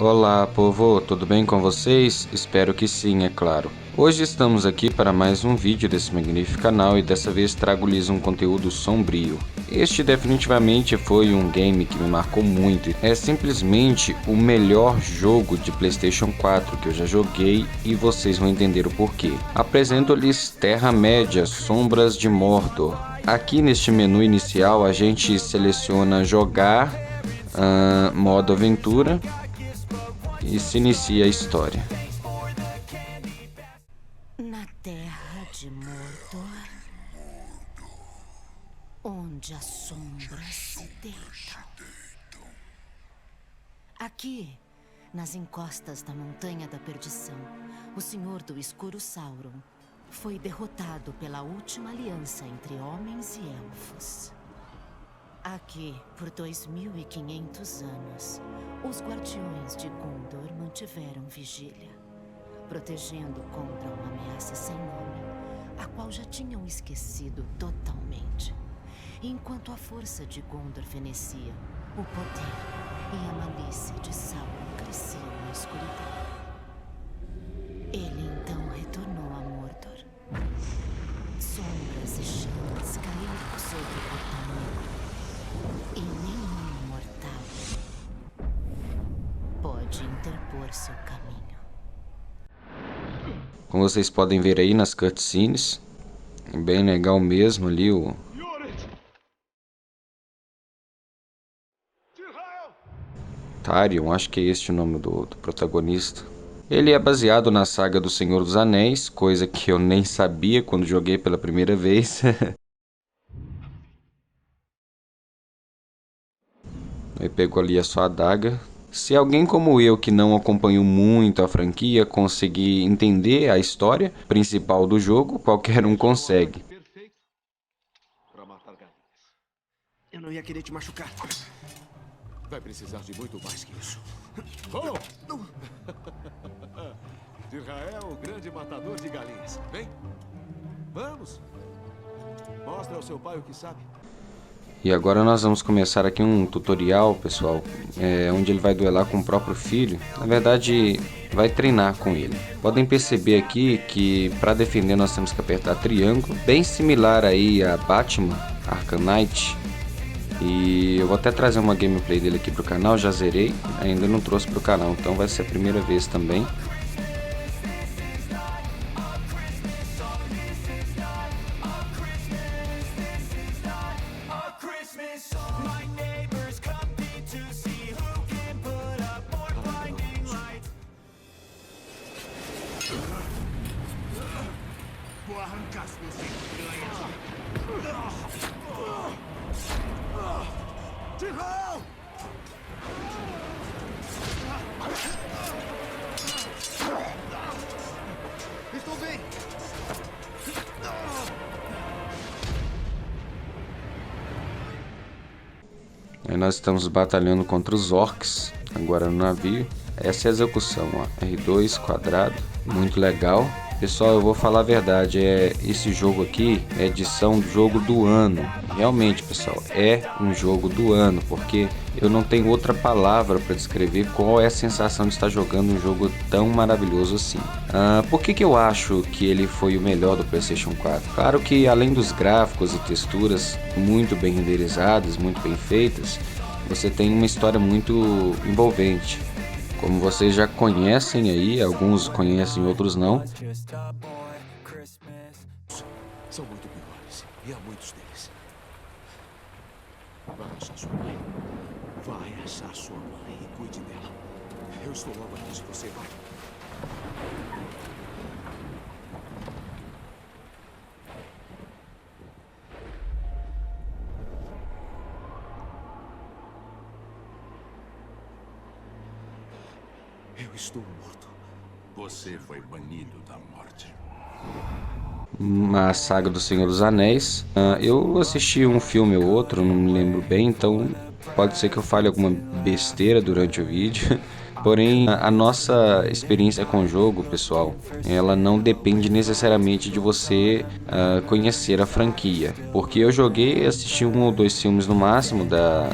Olá, povo, tudo bem com vocês? Espero que sim, é claro. Hoje estamos aqui para mais um vídeo desse magnífico canal e dessa vez trago-lhes um conteúdo sombrio. Este definitivamente foi um game que me marcou muito. É simplesmente o melhor jogo de PlayStation 4 que eu já joguei e vocês vão entender o porquê. Apresento-lhes Terra-média, Sombras de Mordor. Aqui neste menu inicial a gente seleciona jogar, modo aventura e se inicia a história. Na terra de Mordor, onde as sombras se deitam. Aqui, nas encostas da Montanha da Perdição, o Senhor do Escuro Sauron foi derrotado pela última aliança entre homens e elfos. Aqui, por 2500 anos, os guardiões de Gondor mantiveram vigília, protegendo contra uma ameaça sem nome, a qual já tinham esquecido totalmente. Enquanto a força de Gondor fenecia, o poder e a malícia de Sauron cresciam na escuridão. Ele então retornou a Mordor. Sombras e chamas caíram sobre o Portão Negro. E nenhum mortal pode interpor seu caminho. Como vocês podem ver aí nas cutscenes, é bem legal mesmo ali o Tarion, acho que é este o nome do protagonista. Ele é baseado na saga do Senhor dos Anéis, coisa que eu nem sabia quando joguei pela primeira vez. Aí pegou ali a sua adaga. Se alguém como eu, que não acompanhou muito a franquia, conseguir entender a história principal do jogo, qualquer um consegue. Perfeito para matar galinhas. Eu não ia querer te machucar. Vai precisar de muito mais que isso. Oh! Israel, o grande matador de galinhas. Vem. Vamos. Mostra ao seu pai o que sabe. E agora nós vamos começar aqui um tutorial, pessoal, onde ele vai duelar com o próprio filho. Na verdade, vai treinar com ele. Podem perceber aqui que para defender nós temos que apertar triângulo, bem similar aí a Batman Arkham Knight. E eu vou até trazer uma gameplay dele aqui pro canal, já zerei, ainda não trouxe pro canal, então vai ser a primeira vez também. Vou arrancar suas entranhas. Israel! Estou bem. Aí nós estamos batalhando contra os orcs, agora no navio. Essa é a execução, ó. R2, quadrado, muito legal. Pessoal, eu vou falar a verdade, esse jogo aqui é edição do jogo do ano. Realmente, pessoal, é um jogo do ano, porque eu não tenho outra palavra para descrever qual é a sensação de estar jogando um jogo tão maravilhoso assim. Por que eu acho que ele foi o melhor do PlayStation 4? Claro que além dos gráficos e texturas muito bem renderizadas, muito bem feitas, você tem uma história muito envolvente. Como vocês já conhecem aí, alguns conhecem, outros não. São muito piores. E há muitos deles. Vai achar sua mãe. Vai achar sua mãe e cuide dela. Eu estou logo atrás de você, vai. Eu estou morto. Você foi banido da morte. A saga do Senhor dos Anéis. Eu assisti um filme ou outro, não me lembro bem, então pode ser que eu fale alguma besteira durante o vídeo. Porém, a nossa experiência com o jogo, pessoal, ela não depende necessariamente de você conhecer a franquia. Porque eu joguei, assisti 1 ou 2 filmes no máximo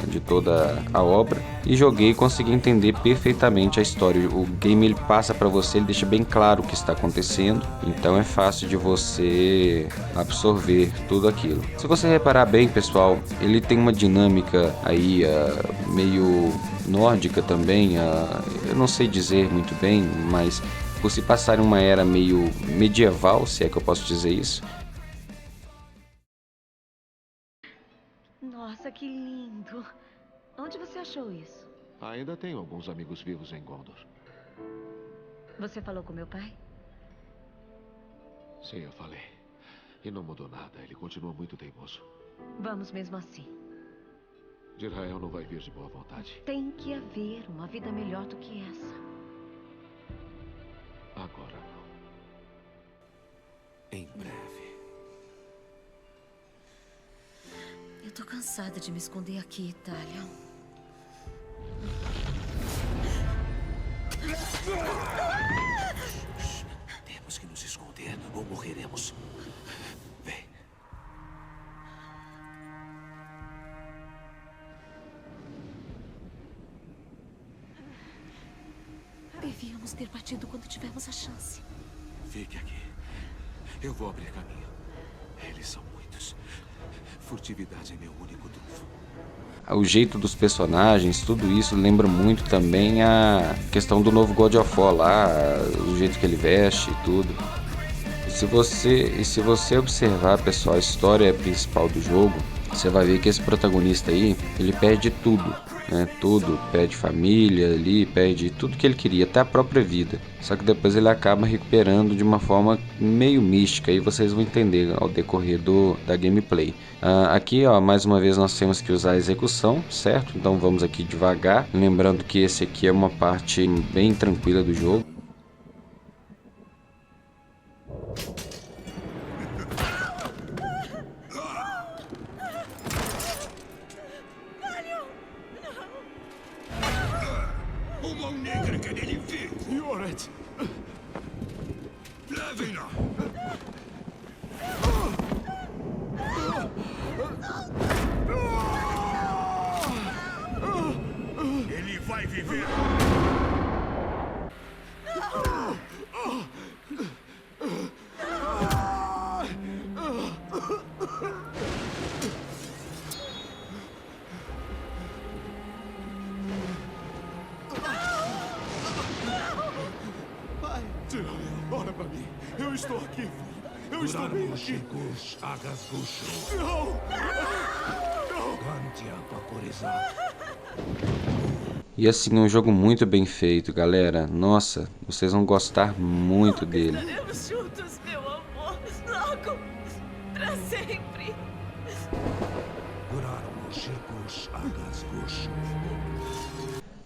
de toda a obra e joguei e consegui entender perfeitamente a história. O game ele passa para você, ele deixa bem claro o que está acontecendo, então é fácil de você absorver tudo aquilo. Se você reparar bem, pessoal, ele tem uma dinâmica aí meio nórdica também, eu não sei dizer muito bem, mas por se passar em uma era meio medieval, se é que eu posso dizer isso. Nossa, que lindo! Onde você achou isso? Ainda tenho alguns amigos vivos em Gondor. Você falou com meu pai? Sim, eu falei. E não mudou nada. Ele continua muito teimoso. Vamos mesmo assim. Jirael não vai vir de boa vontade. Tem que haver uma vida melhor do que essa. Agora não. Em breve. Eu tô cansada de me esconder aqui, Itália. Temos que nos esconder ou morreremos. Vem. Devíamos ter partido quando tivemos a chance. Fique aqui. Eu vou abrir caminho. Eles são muitos. Furtividade é meu único trunfo. O jeito dos personagens, tudo isso lembra muito também a questão do novo God of War lá, o jeito que ele veste e tudo. E se você observar, pessoal, a história principal do jogo, você vai ver que esse protagonista aí, ele perde tudo, né? Tudo, perde família ali, perde tudo que ele queria, até a própria vida. Só que depois ele acaba recuperando de uma forma meio mística, e vocês vão entender ao decorrer da gameplay. Aqui, ó, mais uma vez nós temos que usar a execução, certo? Então vamos aqui devagar, lembrando que esse aqui é uma parte bem tranquila do jogo. O mão negra quer ele vir. Yoret! Levem-na. Ele vai viver. Jirael, olha pra mim. Eu estou aqui, filho. Eu estou bem aqui. Não! E assim, é um jogo muito bem feito, galera. Nossa, vocês vão gostar muito dele. Estaremos juntos, meu amor. Logo. Pra sempre.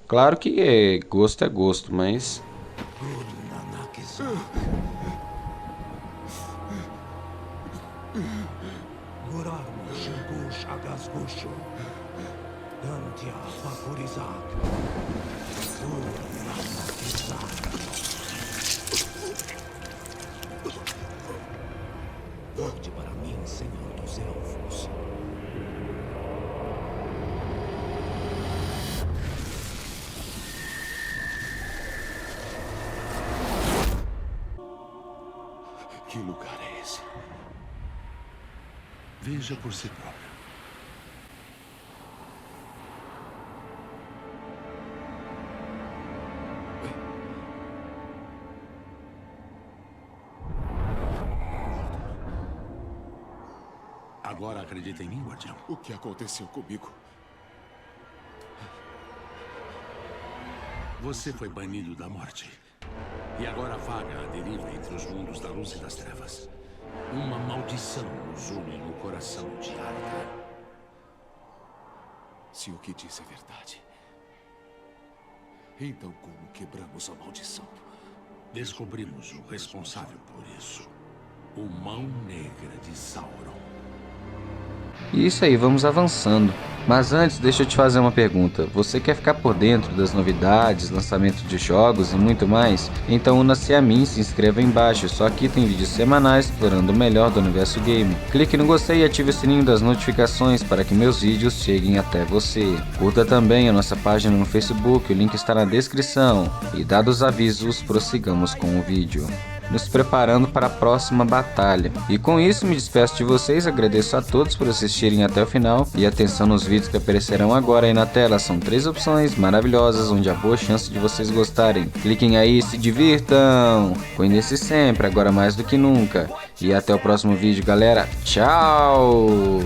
Claro que é gosto, mas... Volte para mim, Senhor dos Elfos. Que lugar é esse? Veja por si próprio. Agora acredita em mim, guardião? O que aconteceu comigo? Você foi banido da morte. E agora vaga à deriva entre os mundos da luz e das trevas. Uma maldição nos une no coração de Arda. Se o que diz é verdade, então como quebramos a maldição? Descobrimos o responsável por isso. O Mão Negra de Sauron. E isso aí, vamos avançando. Mas antes, deixa eu te fazer uma pergunta. Você quer ficar por dentro das novidades, lançamento de jogos e muito mais? Então una-se a mim, se inscreva aí embaixo. Só aqui tem vídeos semanais explorando o melhor do universo game. Clique no gostei e ative o sininho das notificações para que meus vídeos cheguem até você. Curta também a nossa página no Facebook, o link está na descrição. E dados os avisos, prossigamos com o vídeo. Nos preparando para a próxima batalha. E com isso me despeço de vocês, agradeço a todos por assistirem até o final e atenção nos vídeos que aparecerão agora aí na tela. São 3 opções maravilhosas onde há boa chance de vocês gostarem. Cliquem aí e se divirtam! Cuidem-se sempre, agora mais do que nunca. E até o próximo vídeo, galera. Tchau!